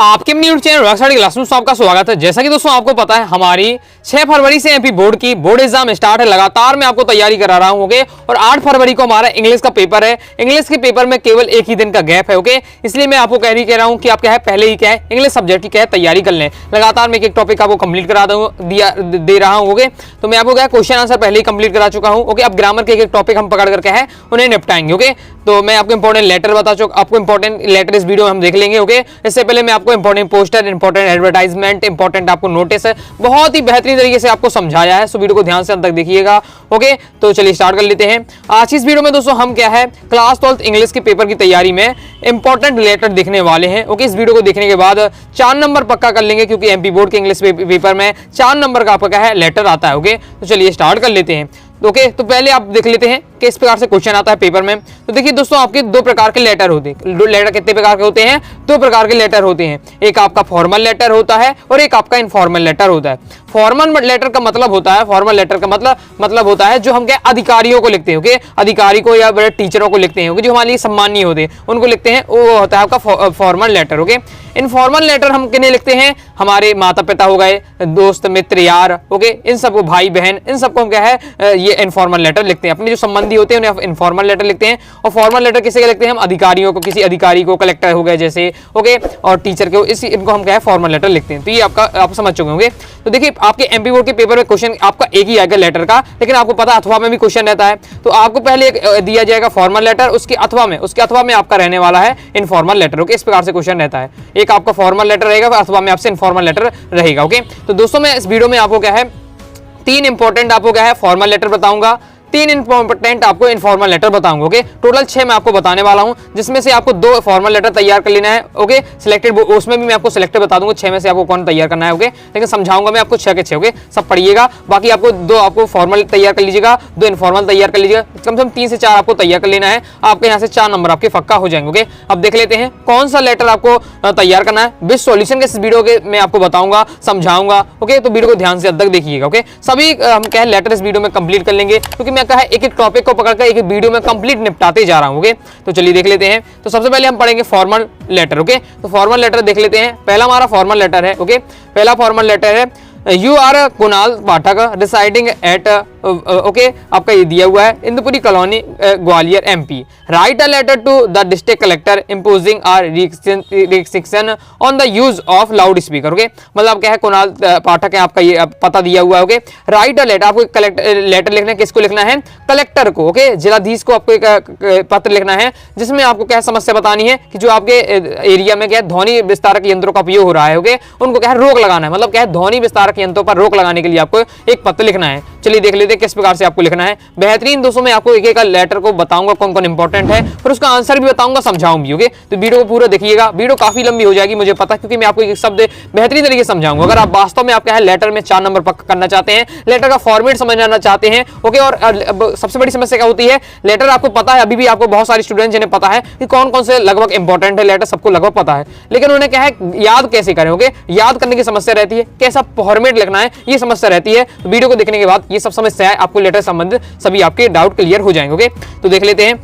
आपके अपनी YouTube channel rock study class में आपका स्वागत है। जैसा कि दोस्तों आपको पता है हमारी 6 फरवरी से एमपी बोर्ड की बोर्ड एग्जाम स्टार्ट है। लगातार मैं आपको तैयारी करा रहा हूँ ओके। और 8 फरवरी को हमारा इंग्लिश का पेपर है। इंग्लिश के पेपर में केवल एक ही दिन का गैप है ओके। इसलिए मैं आपको कह रहा हूँ कि आप क्या है पहले ही क्या है इंग्लिश सब्जेक्ट की क्या है तैयारी कर लें। लगातार मैं एक टॉपिक आपको कंप्लीट करा दे रहा हूँ ओके। तो मैं आपको क्या क्वेश्चन आंसर पहले ही कंप्लीट करा चुका हूँ ओके। अब ग्रामर के एक टॉपिक हम पकड़ करके है उन्हें निपटाएंगे ओके। तो मैं आपको इंपॉर्टेंट लेटर बता चुका, आपको इंपॉर्टेंट लेटर इस वीडियो में हम देख लेंगे ओके। इससे पहले मैं आपको important poster, important advertisement, important आपको नोटिस है बहुत ही बेहतरीन तरीके से आपको समझाया है। सो वीडियो को ध्यान से अंत तक देखिएगा ओके। तो चलिए स्टार्ट कर लेते हैं। आज इस वीडियो में दोस्तों हम क्या है क्लास 12 इंग्लिश के पेपर की तैयारी में इंपॉर्टेंट लेटर देखने वाले हैं ओके। इस वीडियो को देखने के बाद 4 नंबर पक्का कर लेंगे क्योंकि एमपी बोर्ड के इंग्लिश पेपर में 4 नंबर का आपका क्या है लेटर आता है ओके। तो चलिए स्टार्ट कर लेते हैं ओके। तो पहले आप देख लेते हैं किस प्रकार से क्वेश्चन आता है पेपर में। तो देखिए दोस्तों आपके 2 प्रकार के लेटर होते हैं। लेटर कितने प्रकार के होते हैं? 2 प्रकार के लेटर होते हैं। एक आपका फॉर्मल लेटर होता है और एक आपका इनफॉर्मल लेटर होता है। फॉर्मल लेटर का मतलब होता है, फॉर्मल लेटर का मतलब होता है जो हम क्या अधिकारियों को लिखते हैं ओके। अधिकारी को या बड़े टीचरों को लिखते हैं ओके, जो हमारे लिए सम्मानीय होते हैं उनको लिखते हैं, वो होता है आपका formal letter okay. Informal letter हम किन्हें लिखते हैं? हमारे माता पिता हो गए, दोस्त मित्र यार ओके, इन सबको भाई बहन, इन सबको हम क्या है ये इनफॉर्मल लेटर लिखते हैं। अपने जो संबंधी होते हैं उन्हें इनफॉर्मल लेटर लिखते हैं। और फॉर्मल लेटर किसे लिखते हैं? हम अधिकारियों को, किसी अधिकारी को, कलेक्टर हो गए जैसे ओके, और टीचर को, इनको हम क्या है फॉर्मल लेटर लिखते हैं। तो ये आपका आप समझ चुके होंगे। तो देखिए आपके एमपी बोर्ड के पेपर में क्वेश्चन आपका एक ही आएगा लेटर का, लेकिन आपको पता अथवा में भी क्वेश्चन रहता है। तो आपको पहले दिया जाएगा फॉर्मल लेटर, उसके अथवा में आपका रहने वाला है इनफॉर्मल लेटर ओके। इस प्रकार से क्वेश्चन रहता है, एक आपका फॉर्मल लेटर रहेगा अथवा में आपसे इनफॉर्मल लेटर रहेगा ओके। तो दोस्तों मैं इस वीडियो में आपको क्या है 3 इंपॉर्टेंट आपको क्या है फॉर्मल लेटर बताऊंगा, 3 इंपॉर्टेंट आपको इनफॉर्मल लेटर बताऊंगा ओके। टोटल 6 मैं आपको बताने वाला हूं, जिसमें से आपको 2 फॉर्मल लेटर तैयार कर लेना है ओके। सिलेक्टेड उसमें भी मैं आपको सिलेक्टेड बता दूंगा 6 में से आपको कौन तैयार करना है ओके। लेकिन समझाऊंगा मैं आपको 6 के 6 ओके, सब पढ़िएगा। बाकी आपको 2 आपको फॉर्मल तैयार कर लीजिएगा, 2 इनफॉर्मल तैयार कर लीजिएगा। कम से कम 3 से 4 आपको तैयार कर लेना है। आपके यहाँ से 4 नंबर आपके पक्का हो जाएंगे ओके। अब देख लेते हैं कौन सा लेटर आपको तैयार करना है। विद सॉल्यूशन के इस वीडियो के मैं आपको बताऊंगा, समझाऊंगा ओके। तो वीडियो को ध्यान से अंत तक देखिएगा ओके। सभी हम क्या है लेटर इस वीडियो में कंप्लीट कर लेंगे क्योंकि मैं कहा एक एक टॉपिक को पकड़कर एक वीडियो में कंप्लीट निपटाते जा रहा हूं ओके। तो चलिए देख लेते हैं। तो सबसे पहले हम पढ़ेंगे फॉर्मल लेटर ओके। तो फॉर्मल लेटर देख लेते हैं। पहला हमारा फॉर्मल लेटर है ओके। पहला फॉर्मल लेटर है you are Kunal Pathak residing at okay. आपका ये दिया हुआ है Indupuri colony Gwalior MP. Write a letter to the district collector imposing are restriction on the use of loud speaker okay. मतलब क्या है कुणाल पाठक है, आपका ये पता दिया हुआ है ओके। राइट अ लेटर, आपको लेटर लिखना है, किसको लिखना है? कलेक्टर को ओके। जिलाधीश को आपको एक पत्र लिखना है जिसमें आपको क्या समस्या बतानी है कि जो आपके एरिया में क्या ध्वनि विस्तारक यंत्रों का उपयोग हो रहा है ओके, उनको क्या है रोक लगाना है। मतलब क्या है ध्वनि विस्तारक यंत्रों पर रोक लगाने के लिए आपको एक पत्र लिखना है। चलिए देख लेते हैं किस प्रकार से आपको लिखना है। बेहतरीन दोस्तों मैं आपको एक एक लेटर को बताऊंगा कौन कौन इंपॉर्टेंट है, फिर उसका आंसर भी बताऊंगा, समझाऊंगी ओके। तो वीडियो को पूरा देखिएगा। वीडियो काफी लंबी हो जाएगी मुझे पता, क्योंकि मैं आपको एक शब्द बेहतरीन तरीके से समझाऊंगा। अगर आप वास्तव में आपका है लेटर में 4 नंबर पक्का करना चाहते हैं, लेटर का फॉर्मेट समझना चाहते हैं ओके। और सबसे बड़ी समस्या क्या होती है, लेटर आपको पता है, अभी भी आपको बहुत सारे स्टूडेंट जिन्हें पता है कि कौन कौन से लगभग इंपॉर्टेंट है लेटर, सबको लगभग पता है, लेकिन उन्हें क्या है याद कैसे करें ओके। याद करने की समस्या रहती है, कैसा फॉर्मेट लिखना है ये समस्या रहती है। तो वीडियो को देखने के बाद ये सब समस्याएं आपको लेटर संबंधित सभी आपके डाउट क्लियर हो जाएंगे ओके। तो देख लेते हैं।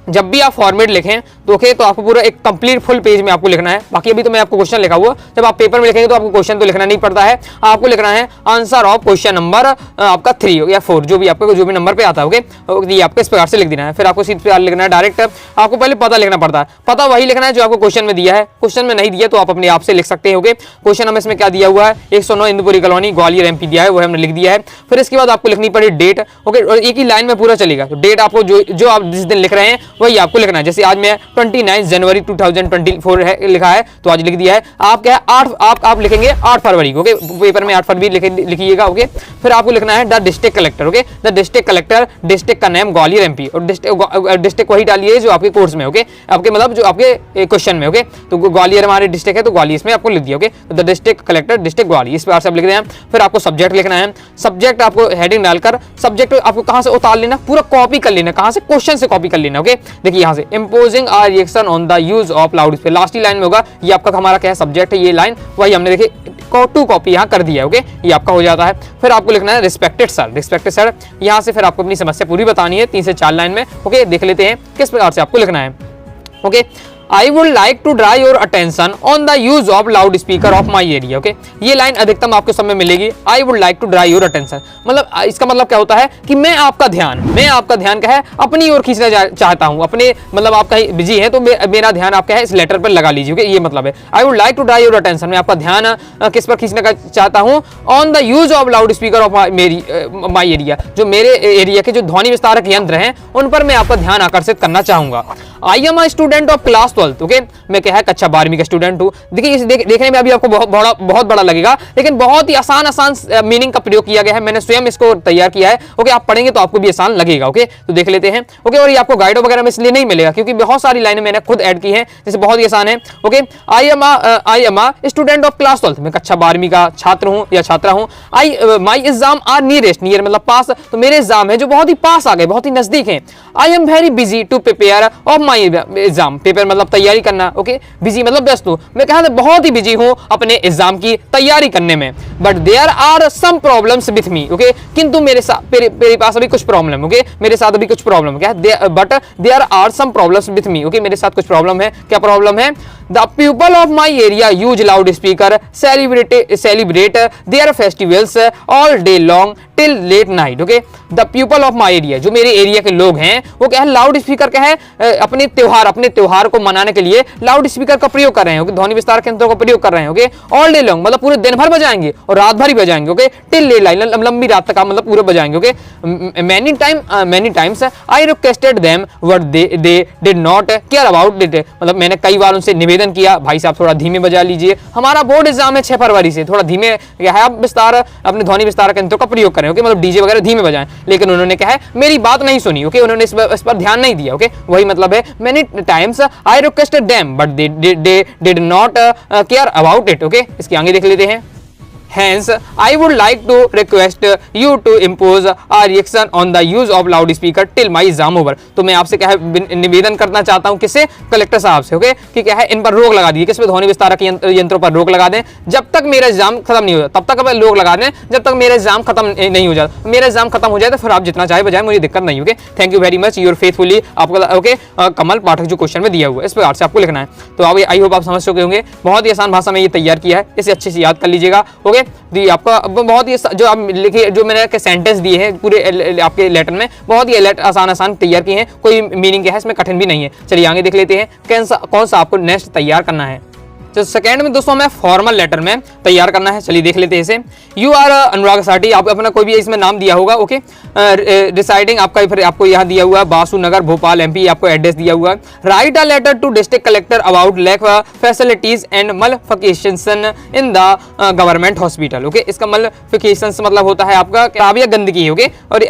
जब भी आप फॉर्मेट लिखें तो ओके, तो आपको पूरा एक कंप्लीट फुल पेज में आपको लिखना है। बाकी अभी तो मैं आपको क्वेश्चन लिखा हुआ, जब आप पेपर में लिखेंगे तो आपको क्वेश्चन तो लिखना नहीं पड़ता है, आपको लिखना है आंसर ऑफ क्वेश्चन नंबर आपका 3 या 4 जो भी आपको जो भी नंबर पे आता है ओके। ये आपको इस प्रकार से लिख देना है। फिर आपको सीट पे लिखना है डायरेक्ट, आपको पहले पता लिखना पड़ता है। पता वही लिखना है जो आपको क्वेश्चन में दिया है। क्वेश्चन में नहीं दिया तो आप अपने आप से लिख सकते हैं ओके। क्वेश्चन हमें इसमें क्या दिया हुआ है 109 इंदुपुरी कॉलोनी ग्वालियर एमपी दिया है, वो हमने लिख दिया है। फिर इसके बाद आपको लिखनी पड़ी डेट ओके, और एक ही लाइन में पूरा चलेगा। तो डेट आपको जो आप जिस दिन लिख रहे हैं वही आपको लिखना है। जैसे आज मैं 29 जनवरी 2024 है लिखा है तो आज लिख दिया है। आप क्या आप लिखेंगे 8 फरवरी को ओके। पेपर में 8 फरवरी लिखिएगा ओके। फिर आपको लिखना है the district collector okay. The district collector, district का नाम ग्वालियर एमपी, और डिस्ट्रिक्ट वही डालिए जो आपके कोर्स में ओके, आपके मतलब जो आपके क्वेश्चन में ओके। तो ग्वालियर हमारे डिस्ट्रिक्ट है तो ग्वालियर इसमें आपको लिख दिया ओके। तो the district collector district Gwalior, इस प्रकार से आप लिख रहे हैं। फिर आपको सब्जेक्ट लिखना है। सब्जेक्ट आपको हेडिंग डालकर सब्जेक्ट आपको कहां से उतार लेना, पूरा कॉपी कर लेना, कहां से क्वेश्चन से कॉपी कर लेना ओके। देखिए यहां से imposing are reaction on the use of loud speaker, last ही लाइन में होगा। ये आपका हमारा क्या है सब्जेक्ट है, ये लाइन वही हमने देखिए 2 कॉपी यहाँ कर दिया ओके। ये आपका हो जाता है। फिर आपको लिखना है रिस्पेक्टेड सर, रिस्पेक्टेड सर। यहाँ से फिर आपको अपनी समस्या पूरी बतानी है 3 से 4 लाइन में ओके। देख लेते हैं किस प्रकार से आपको लिखना है okay. I would like to draw your attention on the use of loud speaker of my area. Okay, ये लाइन अधिकतम आपको समय मिलेगी, I would like to draw your attention. मतलब इसका मतलब क्या होता है कि मैं आपका ध्यान क्या है अपनी ओर खींचना चाहता हूं, अपने मतलब आप कहीं बिजी है तो मेरा ध्यान आपका है इस लेटर पर लगा लीजिए। ये मतलब है I would like to draw your attention, मैं आपका ध्यान किस पर खींचना चाहता हूं, on the use of loud speaker of my area, जो मेरे एरिया के जो ध्वनि विस्तारक यंत्र हैं उन पर मैं आपका ध्यान आकर्षित करना चाहूंगा। I am a student of class 12। Okay, मैं क्या है कक्षा 12वीं का स्टूडेंट हूं। देखिए इसे देखने में अभी आपको बहुत बड़ा लगेगा, लेकिन बहुत ही आसान मीनिंग का प्रयोग किया गया है। मैंने स्वयं इसको तैयार किया है। ओके, आप पढ़ेंगे तो आपको भी आसान लगेगा। ओके, तो देख लेते हैं। ओके, और ये आपको गाइड वगैरह में इसलिए नहीं मिलेगा क्योंकि बहुत सारी लाइनें मैंने खुद ऐड की हैं, जैसे बहुत ही आसान है। Okay, I am a student of class 12, मैं कक्षा 12वीं का छात्र हूं या छात्रा हूं। My exam are nearest, near मतलब पास, तो मेरे एग्जाम है जो बहुत ही पास आ गए, बहुत ही नजदीक हैं। I am very busy to prepare of my exam, paper मतलब तैयारी करना। ओके, बिजी मतलब व्यस्त हूं, मैं कहा बहुत ही बिजी हूं अपने एग्जाम की तैयारी करने में। But there are some problems with me. Okay, किंतु मेरे पास अभी कुछ प्रॉब्लम। ओके, मेरे साथ अभी कुछ प्रॉब्लम क्या है, but there are some problems with me. Okay, मेरे साथ कुछ प्रॉब्लम है। क्या प्रॉब्लम है? The people of my area use loud speaker celebrate their festivals all day long till late night. Okay, the people of my area, जो मेरे area के लोग हैं वो क्या है लाउड स्पीकर क्या है अपने त्योहार को मनाने के लिए लाउड स्पीकर का प्रयोग कर रहे हैं। ध्वनि विस्तार यंत्रों का प्रयोग कर रहे हैं। ओके, ऑल डे लॉन्ग मतलब पूरे दिन भर बजाएंगे और रात भर ही बजाएंगे। ओके, टिल लेट नाइट लंबी रात तक मतलब पूरे बजाएंगे। Okay, many times I requested them but they did not care about it, मतलब मैंने कई बार उनसे निवेदन किया भाई साहब थोड़ा धीमे बजा लीजिए, हमारा बोर्ड एग्जाम है 6 फरवरी से, थोड़ा धीमे क्या है आप विस्तार अपने ध्वनि विस्तारक यंत्रों का प्रयोग करें। ओके, मतलब डीजे वगैरह धीमे बजाएं, लेकिन उन्होंने क्या है मेरी बात नहीं सुनी। ओके, उन्होंने इस पर ध्यान नहीं दिया। ओके, वही मतलब है many times I requested them but they did not care about it. Okay, इसके आगे देख लेते हैं। Hence, I would like to request you to impose a reaction on the use of loudspeaker till my exam over। तो मैं आपसे क्या है निवेदन करना चाहता हूँ किससे, कलेक्टर साहब से। ओके, कि क्या है इन पर रोक लगा दीजिए, किस पे, ध्वनि विस्तारक यंत्रों पर रोक लगा दें जब तक मेरा एग्जाम खत्म नहीं हो जाता, तब तक रोक लगा दें जब तक मेरा एग्जाम खत्म नहीं हो जाता। मेरा एग्जाम खत्म हो जाए तो फिर आप जितना चाहे बजाए, मुझे दिक्कत नहीं। Okay, thank you very much, your faithfully आपका। ओके, कमल पाठक जो क्वेश्चन में दिया हुआ है इस प्रकार से आपको लिखना है। तो अब आई होप आप समझ चुके होंगे, बहुत ही आसान भाषा में ये तैयार किया है, इसे अच्छे से याद कर लीजिएगा। ओके, तो आपका बहुत ही जो आप लिखिए, जो मैंने सेंटेंस दिए हैं पूरे आपके लेटर में बहुत ही आसान तैयार किए हैं, कोई मीनिंग क्या है इसमें कठिन भी नहीं है। चलिए आगे देख लेते हैं कौन सा आपको नेक्स्ट तैयार करना है। तो सेकंड में दोस्तों हमें फॉर्मल लेटर में तैयार करना है। चलिए देख लेते हैं इसे। यू आर अनुराग साटी, आप अपना कोई भी इसमें नाम दिया होगा। ओके, रिसाइडिंग आपका फिर आपको यहाँ दिया हुआ है बासु नगर भोपाल MP, आपको एड्रेस दिया हुआ है। Write a letter to district collector about lack facilities and malfunction in the government hospital. Okay, इसका मलफिकेशन मतलब होता है आपका खराब या गंदगी। ओके, और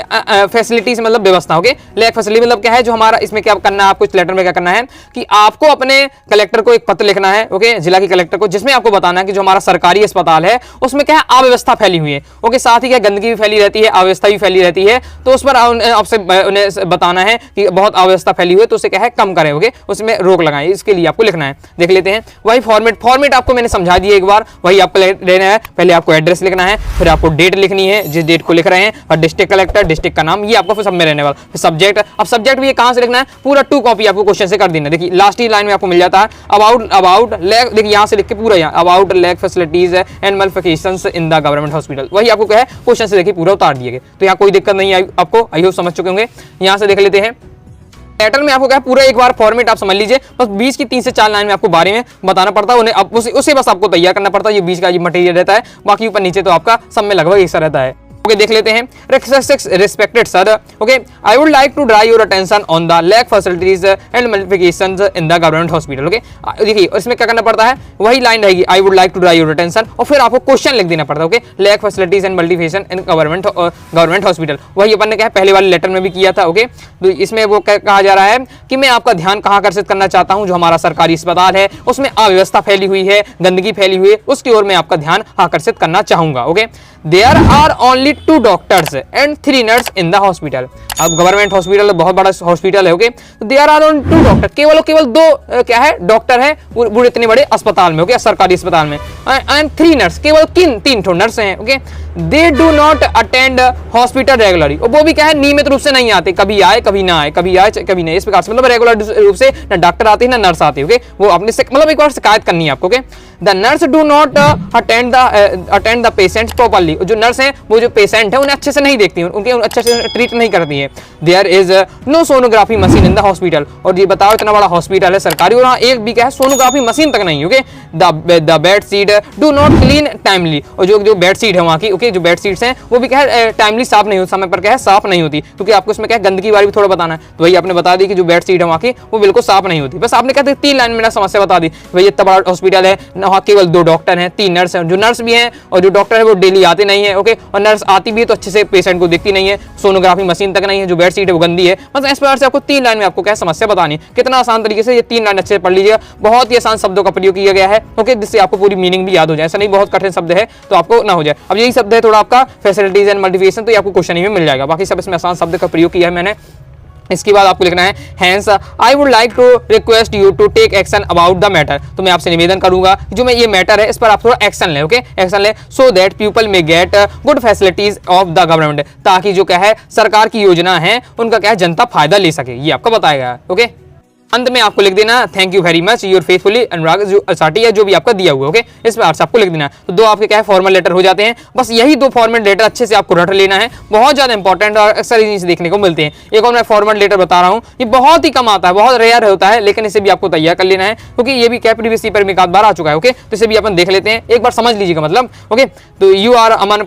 फैसिलिटीज मतलब व्यवस्था। ओके, लैक फैसिलिटी मतलब क्या है, जो हमारा इसमें क्या करना है आपको इस लेटर में क्या करना है कि आपको अपने कलेक्टर को एक पत्र लिखना है। ओके, जिला की कलेक्टर को, जिसमें आपको बताना है कि जो हमारा सरकारी अस्पताल है उसमें क्या है अव्यवस्था फैली हुई है। ओके, साथ ही क्या गंदगी भी फैली रहती है, अव्यवस्था भी फैली रहती है, तो उस पर आपसे उन्हें बताना है कि बहुत अव्यवस्था फैली हुई है तो उसे क्या है कम करें। ओके, उसमें रोक लगाएं, इसके लिए आपको लिखना है। देख लेते हैं वही फॉर्मेट आपको मैंने समझा दिया एक बार, वही आपको लेना है। पहले आपको एड्रेस लिखना है, फिर आपको डेट लिखनी है जिस डेट को लिख रहे हैं, और डिस्ट्रिक्ट कलेक्टर, डिस्ट्रिक्ट का नाम, ये आपको सब में रहने वाला। फिर सब्जेक्ट, अब सब्जेक्ट भी कहां से लिखना है, पूरा 2 कॉपी आपको क्वेश्चन से कर देना। देखिए लास्ट ही लाइन में आपको मिल जाता है अबाउट लैक, देखिए यहां से लिख के पूरा यहाँ about lack facilities and malfunctions in the government hospital, वही आपको क्या है क्वेश्चन से देखिए पूरा उतार दिए गए। तो यहाँ कोई दिक्कत नहीं आई आपको, आई होप समझ चुके होंगे। यहाँ से देख लेते हैं लेटर में आपको क्या है पूरा एक बार फॉर्मेट आप समझ लीजिए, बस बीच की 3 से 4 लाइन में आपको बारे में बताना पड़ता है, उन्हें उसे बस आपको तैयार करना पड़ता है। ये बीच का ये मटेरियल रहता है, बाकी ऊपर नीचे तो आपका सब में लगभग एक सा रहता है। ओके, देख लेते हैं। Respected sir, okay, I would like to draw your attention on the lack facilities and malfunctions in the government hospital. Okay, देखिए इसमें क्या करना पड़ता है, वही लाइन रहेगी I would like to draw your attention, और फिर आपको क्वेश्चन लिख देना पड़ता है। Okay, lack facilities and malfunction in government hospital, वही अपन ने क्या पहले वाले लेटर में भी किया था। ओके, तो इसमें वो कहा जा रहा है कि मैं आपका ध्यान कहाँ आकर्षित करना चाहता हूँ, जो हमारा सरकारी अस्पताल है उसमें अव्यवस्था फैली हुई है, गंदगी फैली हुई है, उसकी ओर मैं आपका ध्यान आकर्षित करना चाहूंगा। Okay, there are only 2 doctors and 3 nurse in the hospital. अब गवर्नमेंट हॉस्पिटल बहुत बड़ा हॉस्पिटल है, ओके, तो देयर आर ओनली 2 डॉक्टर, केवल 2 क्या है डॉक्टर है पूरे इतने बड़े अस्पताल में, ओके, सरकारी अस्पताल में, एंड 3 नर्स, केवल 3 ठो नर्स हैं, okay. They do not attend hospital regularly, और वो भी क्या है नियमित रूप से नहीं आते, कभी आए कभी ना आए, कभी आए कभी नहीं, इस प्रकार से मतलब रेगुलर रूप से ना डॉक्टर आते हैं ना नर्स आते हैं, ओके। वो अपने मतलब एक बार शिकायत करनी है आपको, okay. The nurse do not attend the patient properly, जो नर्स हैं वो जो पेशेंट है उन्हें अच्छे से नहीं देखती हैं, उनके अच्छे से ट्रीट नहीं करती है। There is no sonography machine in the hospital, और ये बताओ इतना बड़ा हॉस्पिटल है सरकारी और वहाँ एक भी क्या है सोनोग्राफी मशीन तक नहीं, okay. The bed sheet do not clean timely, और जो बेड शीट है वहाँ की, ओके, जो बेड शीट्स हैं वो भी क्या है टाइमली साफ नहीं होती, समय पर क्या है साफ नहीं होती, क्योंकि आपको इसमें क्या है गंदगी वाली भी थोड़ा बताना है, तो वही आपने बता दी कि जो बेड शीट है वहाँ की वो बिल्कुल साफ नहीं होती। बस आपने कहते 3 लाइन में समस्या बता दी, भाई इतना बड़ा हॉस्पिटल है, वहाँ केवल 2 डॉक्टर हैं, 3 नर्स हैं, जो नर्स भी हैं और जो डॉक्टर है वो डेली आते नहीं है, ओके, और नर्स आती भी है तो अच्छे से पेशेंट को देखती नहीं है, सोनोग्राफी मशीन तक नहीं है, जो बेड शीट है वो गंदी है। मतलब इस प्रकार से आपको 3 लाइन में आपको क्या समस्या बतानी, कितना आसान तरीके से ये 3 लाइन अच्छे से पढ़ लीजिएगा, बहुत ही आसान शब्दों का प्रयोग किया गया है, ओके, जिससे आपको पूरी मीनिंग भी याद हो जाए, ऐसा नहीं बहुत कठिन शब्द है तो आपको ना हो जाए। अब यही शब्द है थोड़ा आपका फैसिलिटीज एंड मल्टीप्लिकेशन, तो ये आपको क्वेश्चन ही में मिल जाएगा, बाकी सब इसमें आसान शब्द का प्रयोग किया है मैंने। इसके बाद आपको लिखना है hence I would like to request you to take action about the matter, तो मैं आपसे निवेदन करूंगा जो मैं ये मैटर है इस पर आप थोड़ा एक्शन लें, ओके, एक्शन लें, सो दैट पीपल में get good facilities of the government, ताकि जो क्या है सरकार की योजना है उनका क्या है जनता फायदा ले सके, ये आपको बताया गया है, ओके। अंत में आपको लिख देना thank you very much your faithfully Anurag Asati है जो भी आपका दिया हुआ है, ओके, इस पर आपको लिख देना। तो 2 आपके क्या है फॉर्मल लेटर हो जाते हैं, बस यही 2 फॉर्मल लेटर अच्छे से आपको रट लेना है, बहुत ज्यादा इंपॉर्टेंट और अक्सर इन्हीं से देखने को मिलते हैं। एक और मैं फॉर्मल लेटर बता रहा हूँ, ये बहुत ही कम आता है, बहुत रेयर होता है, लेकिन इसे भी आपको तैयार कर लेना है, क्योंकि ये भी क्या प्रीवियस पेपर में एक आध बार आ चुका है, ओके, तो इसे भी अपन देख लेते हैं, एक बार समझ लीजिएगा मतलब, ओके। तो you are Aman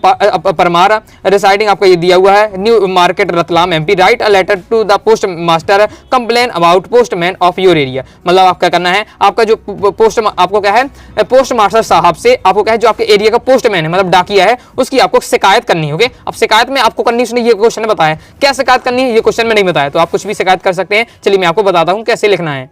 Parmar residing आपका ये दिया हुआ है new market Ratlam MP, write a letter to the post master complain about postman of your area, मतलब आपका क्या करना है, आपका जो पोस्ट आपको क्या है पोस्ट मास्टर साहब से आपको क्या है जो आपके एरिया का पोस्टमैन है मतलब डाकिया है उसकी आपको शिकायत करनी होगी। अब शिकायत में आपको करनी, उसने ये क्वेश्चन में बताया क्या शिकायत करनी है, ये क्वेश्चन में नहीं बताया, तो आप कुछ भी शिकायत कर सकते हैं। चलिए मैं आपको बताता हूँ कैसे लिखना है।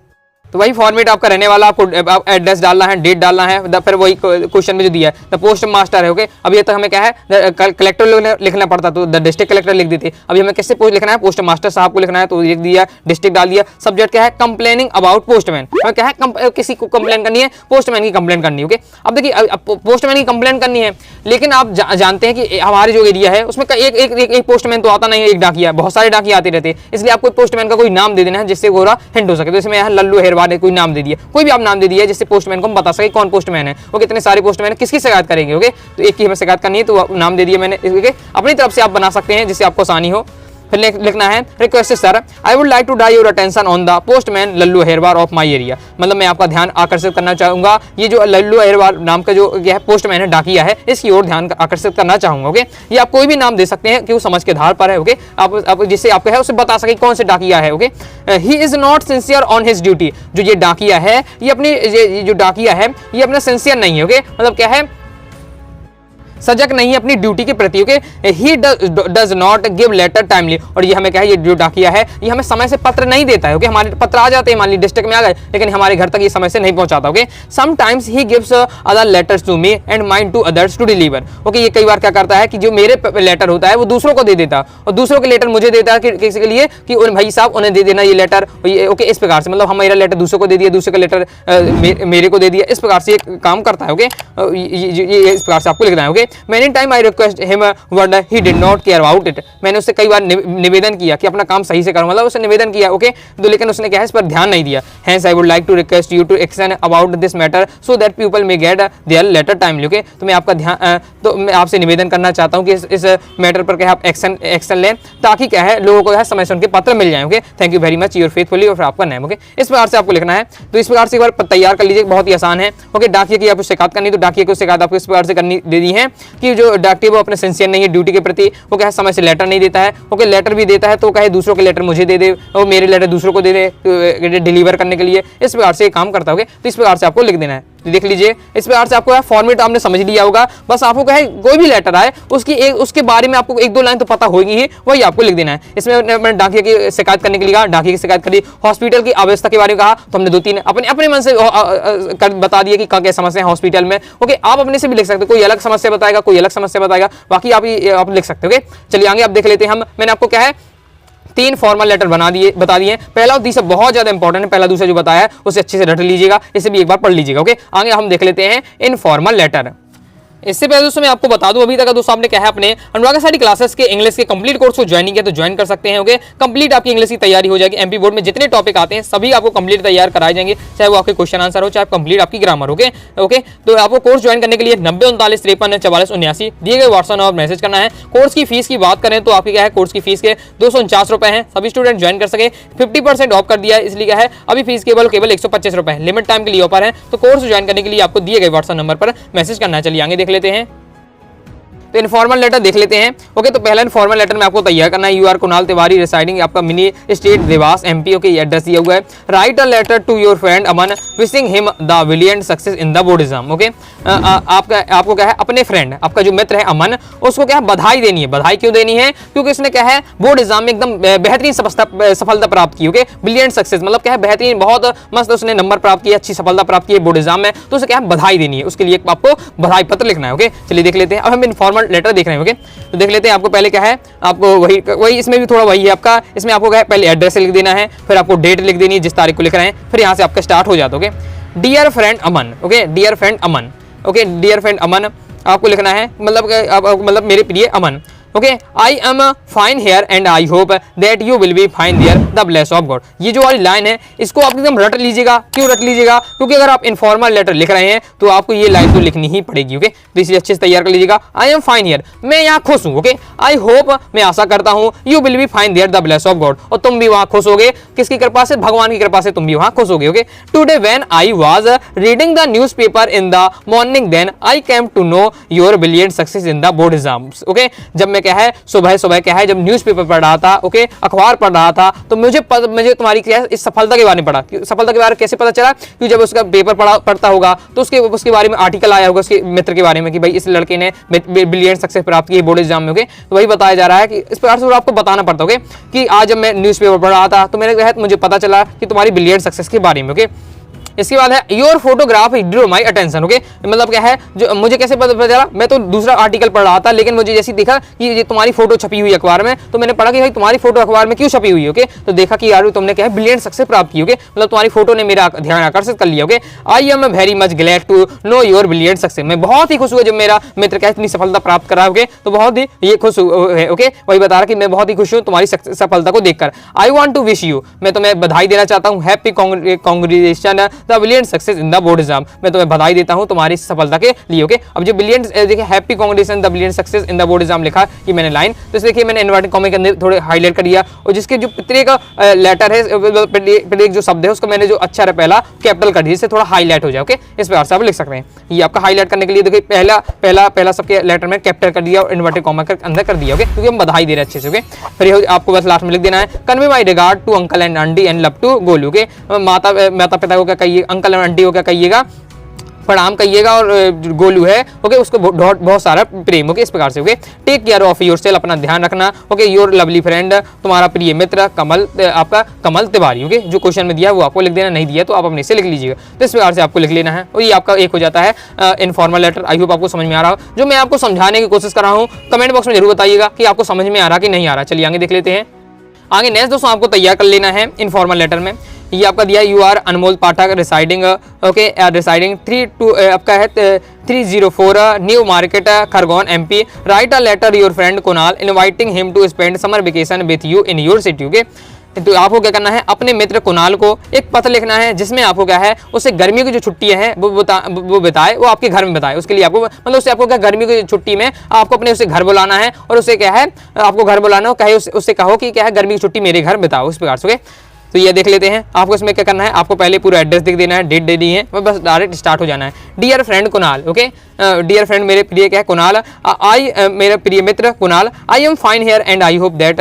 तो वही फॉर्मेट आपका रहने वाला, आपको एड्रेस डालना है, डेट डालना है, फिर वही क्वेश्चन में जो दिया है द पोस्ट मास्टर है, ओके। अब ये तक हमें क्या है कलेक्टर लिखना पड़ता, तो द डिस्ट्रिक्ट कलेक्टर लिख देते। अभी हमें कैसे लिखना है, पोस्ट मास्टर साहब को लिखना है, तो लिख दिया, डिस्ट्रिक्ट डाल दिया। सब्जेक्ट क्या है कंप्लेनिंग अबाउट पोस्टमैन, हमें क्या है किसी को कंप्लेन करनी है, पोस्टमैन की कंप्लेन करनी है, ओके। अब देखिए पोस्टमैन की कंप्लेन करनी है, लेकिन आप जानते हैं कि हमारे जो एरिया है उसमें एक पोस्टमैन तो आता नहीं है, एक डाकिया, बहुत सारे डाकिया आते रहते हैं, इसलिए आपको पोस्टमैन का कोई नाम दे देना है जिससे वो हिंट हो सके। तो इसमें लल्लू हेरवार कोई नाम दे दिया, कोई भी आप नाम दे दिया जिससे पोस्टमैन को हम बता सके कौन पोस्टमैन है, वो कितने सारे पोस्टमैन है, किसकी शिकायत करेंगे, ओके। तो एक की हमें शिकायत करनी है तो नाम दे दिया मैंने, ओके। अपनी तरफ से आप बना सकते हैं जिससे आपको आसानी हो। फिर लिखना है request sir I would like to draw your attention on the postman Lallu Herwar of my area, मतलब मैं आपका ध्यान आकर्षित करना चाहूंगा, ये जो लल्लू हेरवार नाम का जो है पोस्टमैन है डाकिया है इसकी ओर ध्यान आकर्षित करना चाहूंगा, ओके। ये आप कोई भी नाम दे सकते हैं कि वो समझ के आधार पर है, ओके। आप जिससे आपका है उसे बता सके कौन से डाकिया है, okay. He is not sincere on his duty, जो ये डाकिया है ये अपनी जो डाकिया है ये अपना सिंसियर नहीं है, ओके, मतलब क्या है सजग नहीं है अपनी ड्यूटी के प्रति, okay. He does not give letter timely, और ये हमें क्या है ये जो डाकिया है ये हमें समय से पत्र नहीं देता है, ओके। हमारे पत्र आ जाते हैं, मान ली डिस्ट्रिक्ट में आ गए, लेकिन हमारे घर तक ये समय से नहीं पहुंचाता, okay. Sometimes he gives other letters to me and mind to others to deliver, okay. ये कई बार क्या करता है कि जो मेरे लेटर होता है वो दूसरों को दे देता और दूसरों के लेटर मुझे देता है किसी के लिए कि उन भाई साहब उन्हें दे देना ये लेटर, ओके। इस प्रकार से मतलब हम मेरा लेटर दूसरों को दे दिया, दूसरे का लेटर मेरे को दे दिया, इस प्रकार से ये काम करता है, ओके। ये इस प्रकार से आपको लिखना है, okay. Many time I request him but he did not care about it, मैंने उससे कई बार निवेदन किया कि अपना काम सही से करो, मतलब उसने निवेदन किया, ओके, तो लेकिन उसने क्या है इस पर ध्यान नहीं दिया। Hence I would like to request you to action about this matter so that people may get their letter timely, okay. तो मैं आपका ध्यान तो मैं आपसे निवेदन करना चाहता हूँ कि इस मैटर पर क्या आप एक्शन लें ताकि क्या है लोगों को समय से उनके पत्र मिल जाए, okay. Thank you very much your faithfully, और फिर आपका नेम, ओके। इस प्रकार से आपको लिखना है, तो इस प्रकार से एक बार तैयार कर लीजिए, बहुत ही आसान है, ओके। डाकिया की आपको शिकायत करनी, तो डाकिया को शिकायत आपको इस प्रकार से करनी दे दी है कि जो डाकिया वो अपने सिंसियर नहीं है ड्यूटी के प्रति, वो क्या है समय से लेटर नहीं देता है, ओके। लेटर भी देता है तो कहे दूसरों के लेटर मुझे दे दे और मेरे लेटर दूसरों को दे दे डिलीवर करने के लिए, इस प्रकार से काम करता है, ओके। तो इस प्रकार से आपको लिख देना है। तो देख लीजिए इस प्रकार से आपको फॉर्मेट आपने समझ लिया होगा। बस आपको क्या है, कोई भी लेटर आए उसके बारे में आपको 1-2 लाइन तो पता होगी ही, वही आपको लिख देना है। इसमें मैंने डाकिया की शिकायत करने के लिए कहा, डाकिया की शिकायत करी, हॉस्पिटल की अव्यवस्था के बारे में कहा, तो हमने 2-3 अपने मन से बता दिए कि क्या समस्या है हॉस्पिटल में। ओके, आप अपने से भी लिख सकते हो, कोई अलग समस्या बताएगा, कोई अलग समस्या बताएगा, बाकी आप लिख सकते हो। ओके, चलिए आगे आप देख लेते हैं। मैंने आपको क्या है 3 फॉर्मल लेटर बता दिए। पहला और दूसरा बहुत ज्यादा इंपॉर्टेंट है, पहला दूसरा जो बताया है उसे अच्छे से रट लीजिएगा, इसे भी एक बार पढ़ लीजिएगा। ओके, आगे हम देख लेते हैं इनफॉर्मल लेटर। इससे पहले दोस्तों मैं आपको बता दूं, अभी तक दोस्तों आपने क्या है अपने अनुराग सारी क्लासेस के इंग्लिश के कंप्लीट कोर्स को ज्वाइन किया तो ज्वाइन कर सकते हैं। ओके, कंप्लीट आपकी इंग्लिश की तैयारी हो जाएगी। एमपी बोर्ड में जितने टॉपिक आते हैं सभी आपको कंप्लीट तैयार कराए जाएंगे, चाहे वो आपके क्वेश्चन आंसर हो, चाहे कंप्लीट आपकी ग्रामर। ओके, तो आपको कोर्स ज्वाइन करने के लिए 90 39 53 44 79 दिए गए व्हाट्सएप नंबर मैसेज करना है। कोर्स की फीस की बात करें तो आपकी क्या है, कोर्स की फीस के 249 रुपए है, सभी स्टूडेंट ज्वाइन कर सके। 50% ऑफ कर दिया है, इसलिए क्या है अभी फीस केवल 125 रुपए लिमिट टाइम के लिए ऑफर है। तो कोर्स ज्वाइन करने के लिए आपको दिए गए व्हाट्सएप नंबर पर मैसेज करना है। चलिए आगे देख लेते हैं, तो इनफॉर्मल लेटर देख लेते हैं। ओके, तो पहला इनफॉर्मल लेटर में आपको तैयार करना है। You are Kunal Tiwari residing आपका mini state Dewas MP. Okay, ये एड्रेस दिया हुआ है। Write a letter to your friend Aman wishing him the brilliant success in the board exam. Okay, आपको क्या है अपने फ्रेंड, आपका जो मित्र है अमन, उसको क्या है बधाई देनी है। बधाई क्यों देनी है? क्योंकि इसने क्या है बोर्ड एग्जाम में एकदम बेहतरीन सफलता प्राप्त की। ओके, ब्रिलियंट सक्सेस मतलब क्या है बेहतरीन, बहुत मस्त उसने नंबर प्राप्त किए, अच्छी सफलता प्राप्त की बोर्ड एग्जाम में, तो उसे क्या है बधाई देनी है। उसके लिए आपको बधाई पत्र लिखना है। ओके, चलिए देख लेते हैं। अब हम इनफॉर्मल लेटर देख रहे हैं। ओके, तो देख लेते हैं। आपको पहले क्या है, आपको वही इसमें भी थोड़ा वही है आपका। इसमें आपको क्या है पहले एड्रेस लिख देना है, फिर आपको डेट लिख देनी है जिस तारीख को लिख रहे हैं, फिर यहाँ से आपका स्टार्ट हो जाता है। Okay, dear friend Aman. Okay, dear friend Aman. Okay, dear friend Aman आपको लिखना है, मतलब मेरे प्रिय Aman. Okay, I am fine here and I hope that you will be fine there the bless of God. ये जो वाली लाइन है इसको आप एकदम रट लीजिएगा। क्यों रट लीजिएगा? क्योंकि अगर आप इनफॉर्मल लेटर लिख रहे हैं तो आपको ये लाइन तो लिखनी ही पड़ेगी। ओके, तो इसलिए अच्छे से तैयार कर लीजिएगा। आई एम फाइन हियर, मैं यहाँ खुश हूँ। ओके, आई होप, मैं आशा करता हूँ, you will be fine there the bless of God, और तुम भी वहाँ खुश होगे। किसकी कृपा से? भगवान की कृपा से तुम भी वहाँ खुश होगे। Okay, today when I was reading the newspaper in the morning then I came to know your brilliant success in the board exams. Okay, जब मैं क्या है सुबह क्या है जब न्यूज़पेपर पढ़ रहा था, ओके, अखबार पढ़ रहा था, तो मुझे तुम्हारी क्या है इस सफलता के बारे में पढ़ा। सफलता के बारे में कैसे पता चला? क्योंकि जब उसका पेपर पढ़ता होगा तो उसके बारे में आर्टिकल आया होगा उसके मित्र के बारे में कि भाई इस लड़के ने ब्रिलियंट सक्सेस प्राप्त की बोर्ड एग्जाम में। ओके, तो वही बताया जा रहा है कि इस प्रकार से आपको बताना पड़ता है कि आज जब मैं न्यूज़पेपर पढ़ रहा था तो मेरे तहत मुझे पता चला कि तुम्हारी ब्रिलियंट सक्सेस के बारे में। ओके, इसके बाद है your photograph Drew my attention. Okay, मतलब क्या है जो मुझे कैसे पता चला? मैं तो दूसरा आर्टिकल पढ़ रहा था, लेकिन मुझे जैसे देखा कि ये तुम्हारी फोटो छपी हुई अखबार में, तो मैंने पढ़ा कि भाई तुम्हारी फोटो अखबार में क्यों छपी हुई है। ओके, तो देखा कि यार तुमने क्या है ब्रिलियंट सक्सेस प्राप्त की। ओके, मतलब तुम्हारी फोटो ने मेरा ध्यान आकर्षित कर लिया। Okay, I am very much glad to know your brilliant success, मैं बहुत ही खुश हुआ जब मेरा मित्र क्या इतनी सफलता प्राप्त करा। ओके, तो बहुत ही ये खुश है। ओके, वही बता रहा कि मैं बहुत ही खुश हूँ तुम्हारी सफलता को देखकर। I want to wish you, मैं तुम्हें बधाई देना चाहता हूँ। Happy congratulation the brilliant success the board exam, मैं तुम्हें बधाई देता हूं तुम्हारी सफलता के लिए। ओके, अब जो ब्रिलियंट देखिए happy congratulation the brilliant success in the board exam लिखा ये मैंने लाइन, तो इसे देखिए मैंने इन्वर्टेड कॉमा के अंदर थोड़े हाईलाइट कर दिया, और जिसके जो प्रत्येक लेटर है प्रत्येक जो शब्द है उसको मैंने जो अक्षर है पहला कैपिटल कर दिया, इससे थोड़ा हाईलाइट हो जाए। ओके, इस प्रकार से आप लिख सकते हैं। ये आपका हाईलाइट करने के लिए देखिए पहला सबके लेटर में कैपिटल कर दिया और इन्वर्टेड कॉमा के अंदर कर दिया। ओके, क्योंकि हम बधाई दे रहे हैं अच्छे से। ओके, फिर आपको बस लास्ट में लिख देना है convey my regard to uncle and aunty and love to Golu. Okay, माता पिता को क्या कहिए, अंकल एंड आंटी को क्या कहिएगा, प्रणाम कहिएगा, और गोलू है ओके उसको बहुत सारा प्रेम। ओके, इस प्रकार से। Okay, take care of yourself, अपना ध्यान रखना। ओके, योर लवली फ्रेंड, तुम्हारा प्रिय मित्र कमल, आपका कमल तिवारी। ओके, जो क्वेश्चन में दिया वो आपको लिख देना, नहीं दिया तो आप अपने से लिख लीजिएगा। तो इस प्रकार से आपको लिख लेना है, और ये आपका एक हो जाता है इनफॉर्मल लेटर। आई होप आपको समझ में आ रहा हो। जो मैं आपको समझाने की कोशिश कर रहा हूँ कमेंट बॉक्स में जरूर बताइएगा कि आपको समझ में आ रहा कि नहीं आ रहा। चलिए आगे देख लेते हैं। आगे नेक्स्ट दोस्तों आपको तैयार कर लेना है इनफॉर्मल लेटर में। ये आपका दिया you are Anmol Pathak residing, okay, residing 32 आपका है 304 new market Khargone MP. Write a letter your friend Kunal inviting him to spend summer vacation with you in your city. Okay, तो आपको क्या करना है अपने मित्र कुणाल को एक पत्र लिखना है जिसमें आपको क्या है उसे गर्मियों की जो छुट्टियां हैं वो बताए, वो आपके घर में बताए। उसके लिए आपको मतलब उससे आपको क्या गर्मियों की छुट्टी में आपको अपने उसे घर बुलाना है, और उसे क्या है आपको घर बुलाना हो, कहे उससे कहो कि क्या है गर्मी की छुट्टी मेरे घर बिताओ। इस प्रकार से। तो ये देख लेते हैं। आपको इसमें क्या करना है, आपको पहले पूरा एड्रेस लिख देना है, डेट दे दी है, बस डायरेक्ट स्टार्ट हो जाना है। Dear friend Kunal, okay, dear friend मेरे प्रिय क्या है कुणाल, आई मेरा प्रिय मित्र Kunal, I am fine here and I hope that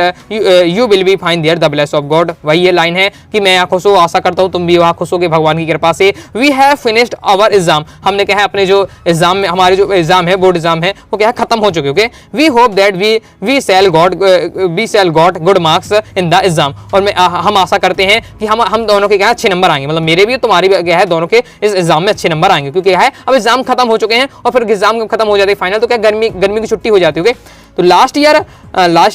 you will be fine there the bless of God. वही ये लाइन है कि मैं यहाँ खुश हूँ, आशा करता हूँ तुम भी वहाँ खुश होगे भगवान की कृपा से। We have finished our exam, हमने क्या है अपने जो एग्जाम में, हमारे जो एग्जाम है बोर्ड एग्जाम है वो क्या है खत्म हो चुके। Okay, we hope that we shall got good marks in the exam, और हम आशा करते हैं कि हम दोनों के क्या अच्छे नंबर आएंगे, मतलब मेरे भी तुम्हारी भी क्या है दोनों के इस एग्जाम में अच्छे नंबर आएंगे, क्योंकि है अब एग्जाम खत्म हो चुके हैं और फिर एग्जाम खत्म हो जाती है फाइनल, तो क्या गर्मी की छुट्टी हो जाती है। तो last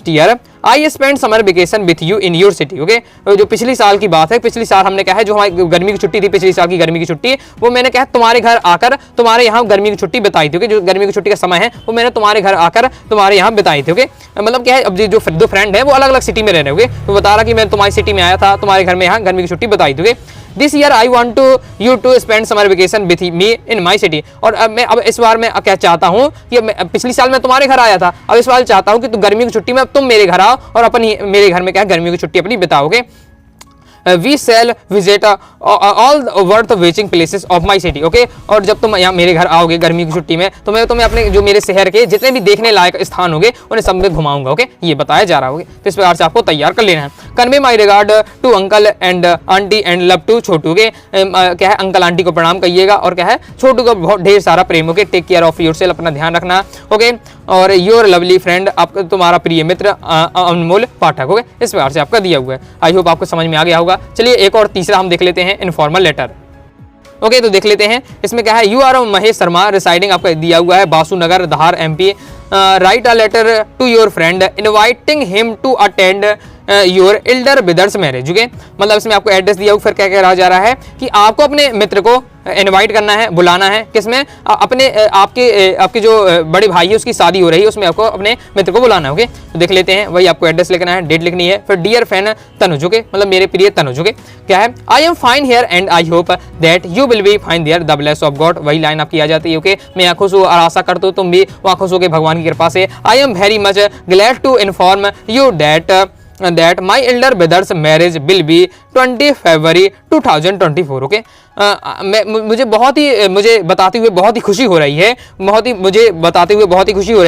year I spend summer vacation with you in your city. Okay, जो पिछली साल की बात है, पिछली साल हमने कहा है जो हमारी गर्मी की छुट्टी थी, पिछली साल की गर्मी की छुट्टी, वो मैंने कहा तुम्हारे घर आकर तुम्हारे यहाँ गर्मी की छुट्टी बिताई थी। ओके, जो गर्मी की छुट्टी का समय है वो मैंने तुम्हारे घर आकर तुम्हारे यहाँ बिताई थी। ओके, मतलब क्या है अब जो दो फ्रेंड है वो अलग अलग सिटी में रह रहे होंगे, तो बता रहा कि मैं तुम्हारी सिटी में आया था, तुम्हारे घर में यहाँ गर्मी की छुट्टी बिताई थी। This year I want you to spend summer vacation with me in my city, और अब इस बार मैं क्या चाहता हूँ कि पिछली साल मैं तुम्हारे घर आया था, अब इस बार चाहता हूँ कि गर्मी की छुट्टी में अब तुम मेरे घर आओ और अपनी मेरे घर में क्या गर्मी की छुट्टी अपनी बिताओगे। We shall visit all worth watching places of my city. Okay, और जब तुम यहाँ मेरे घर आओगे गर्मी की छुट्टी में तो मैं तुम्हें अपने जो मेरे शहर के जितने भी देखने लायक स्थान होंगे उन्हें सब में घुमाऊंगा। ओके, ये बताया जा रहा होगा, तो इस प्रकार से आपको तैयार कर लेना है। Convey my regard to uncle and aunty and love to Chhotu के, क्या है अंकल आंटी को प्रणाम कहिएगा और क्या है छोटू को बहुत ढेर सारा प्रेम। Okay, take care of yourself, अपना ध्यान रखना। ओके, और योर लवली फ्रेंड, आपका तुम्हारा प्रिय मित्र अनमोल पाठक। ओके, इस प्रकार से आपका दिया हुआ है। आई होप आपको समझ में आ गया होगा। चलिए एक और तीसरा हम देख लेते हैं, इनफॉर्मल लेटर। ओके, तो देख लेते हैं इसमें क्या है। You are Mahesh Sharma residing, आपका दिया हुआ है Basunagar Dhar MP, write a letter to your friend inviting him to attend your elder brother's marriage. Okay, मतलब इसमें आपको एड्रेस दिया हुआ, फिर क्या कह रहा जा रहा है कि आपको अपने मित्र को इनवाइट करना है, बुलाना है, किसमें अपने आपके जो बड़े भाई है उसकी शादी हो रही है, उसमें आपको अपने मित्र को बुलाना है। ओके, तो देख लेते हैं, वही आपको एड्रेस लिखना है, डेट लिखनी है, फिर डियर फ्रेंड तनुज। ओके, मतलब मेरे प्रिय तनुज। ओके, क्या है I am fine here and I hope that you will be fine there the bless of God, वही लाइन आपकी आ जाती है। ओके, मैं यहाँ खुश हूँ और आशा करता हूँ तुम भी वहाँ खुश होगे भगवान की कृपा से। I am very much glad to inform you that my elder brother's marriage will be 20 February 2024। Okay, मुझे बताते हुए बहुत ही खुशी हो रही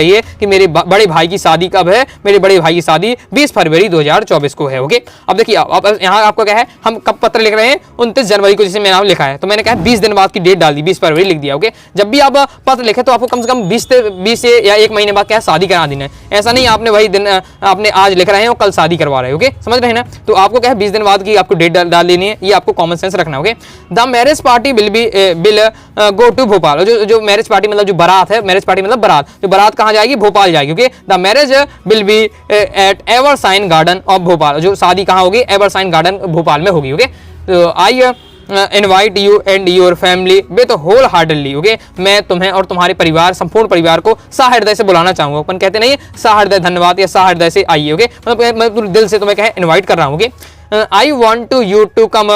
है, कि मेरे बड़े भाई की शादी कब है। मेरे बड़े भाई की शादी 20 फरवरी 2024 को है। ओके, अब देखिए अब यहाँ आपको क्या है, हम कब पत्र लिख रहे हैं 29 जनवरी को, जिसे मैंने नाम लिखा है, तो मैंने कहा 20 दिन बाद की डेट डाल दी, 20 फरवरी लिख दिया। ओके, जब भी आप पत्र लिखे तो आपको कम से कम 20 से या 1 महीने बाद क्या है शादी करा देना है। ऐसा नहीं आपने वही दिन आपने आज लिख रहे हैं और कल शादी करवा रहे हो। ओके, समझ रहे हैं ना, तो आपको क्या है 20 दिन बाद की आपको डेट डाल देनी है, ये आपको कॉमन सेंस रखना है। Okay, the marriage party will go to Bhopal, जो मैरिज पार्टी मतलब जो बारात है, मैरिज पार्टी मतलब बारात, जो बारात कहाँ जाएगी, भोपाल जाएगी। Okay, the marriage will be at Evershine Garden of Bhopal, जो शादी कहाँ होगी, एवरसाइन गार्डन भोपाल में होगी। ओके, तो I invite you and your family with whole heartedly. Okay, मैं तुम्हें और तुम्हारे परिवार, संपूर्ण परिवार को सहृदय से बुलाना चाहूंगा। अपन कहते नहीं सहृदय धन्यवाद या सहृदय से आइए। ओके, मतलब मैं दिल से तुम्हें कहे इनवाइट कर रहा हूँ। Okay, I want to you to come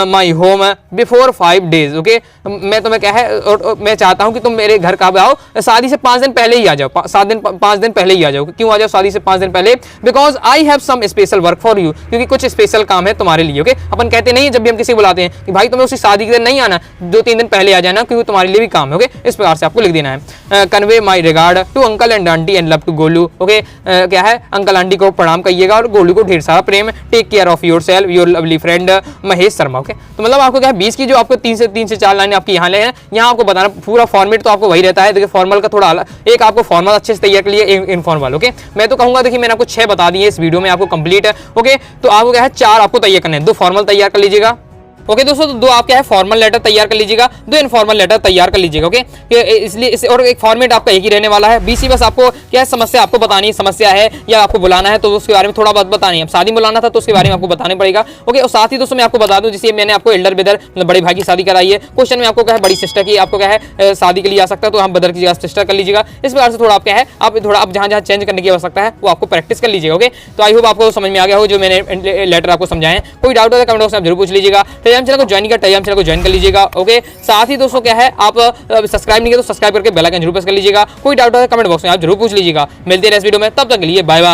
my home before 5 days। Okay, मैं तुम्हें क्या है और मैं चाहता हूँ कि तुम मेरे घर कब आओ, शादी से 5 दिन पहले ही आ जाओ, 5 दिन पहले ही आ जाओ। क्यों आ जाओ शादी से 5 दिन पहले? Because I have some special work for you, क्योंकि कुछ स्पेशल काम है तुम्हारे लिए। ओके, अपन कहते नहीं जब भी हम किसी बुलाते हैं कि भाई तुम्हें उसी शादी के दिन नहीं आना, 2-3 दिन पहले आ जाना, क्योंकि तुम्हारे लिए भी काम है। ओके, इस प्रकार से आपको लिख देना है। Convey my regard to uncle and aunty and love to Golu. Okay, क्या है अंकल आंटी को प्रणाम कहिएगा और गोलू को ढेर सारा प्रेम। Take care of yourself your lovely friend Mahesh Sharma. Okay, तो मतलब आपको क्या है 20 की जो आपको 3 से 4 लाइनें आपकी यहाँ ले हैं, यहाँ आपको बताना पूरा फॉर्मेट तो आपको वही रहता है। देखिए फॉर्मल का थोड़ा अलग, एक आपको फॉर्मल अच्छे से तैयार कर लिए, इनफॉर्मल। ओके, मैं तो कहूँगा देखिए मैंने आपको 6 बता दिए इस वीडियो में, आपको कंप्लीट है। ओके, तो आपको क्या है 4 आपको तैयार करने हैं, 2 फॉर्मल तैयार कर लीजिएगा। ओके दोस्तों, तो 2 आप क्या है फॉर्मल लेटर तैयार कर लीजिएगा, 2 इनफॉर्मल लेटर तैयार कर लीजिएगा। ओके, इसलिए इसे और एक फॉर्मेट आपका एक ही रहने वाला है। बीसी बस आपको क्या है समस्या आपको बतानी है, समस्या है या आपको बुलाना है तो उसके बारे में थोड़ा बहुत बतानी है। अब शादी बुलाना था तो उसके बारे में आपको बताना पड़ेगा। ओके, और साथ ही दोस्तों मैं आपको बता दूं, जैसे मैंने आपको एल्डर ब्रदर मतलब बड़े भाई की शादी कराई है, क्वेश्चन में आपको क्या है बड़ी सिस्टर की आपको क्या है शादी के लिए आ सकता है, तो हम ब्रदर की जगह सिस्टर कर लीजिएगा। इस प्रकार से थोड़ा आप क्या है आप थोड़ा आप जहाँ चेंज करने की आवश्यकता है वो आपको प्रैक्टिस कर लीजिएगा। ओके, तो आई होप आपको समझ में आ गया हो जो मैंने लेटर आपको समझाए। कोई डाउट है कमेंट बॉक्स में आप जरूर पूछ लीजिएगा। टेलीग्राम चैनल को ज्वाइन कर चैनल को ज्वाइन कर लीजिएगा। ओके, साथ ही दोस्तों क्या है आप सब्सक्राइब नहीं किया तो सब्सक्राइब करके बेल आइकन जरूर प्रेस कर लीजिएगा। कोई डाउट है कमेंट बॉक्स में आप जरूर पूछ लीजिएगा। मिलते हैं नेक्स्ट वीडियो में, तब तक के लिए बाय बाय।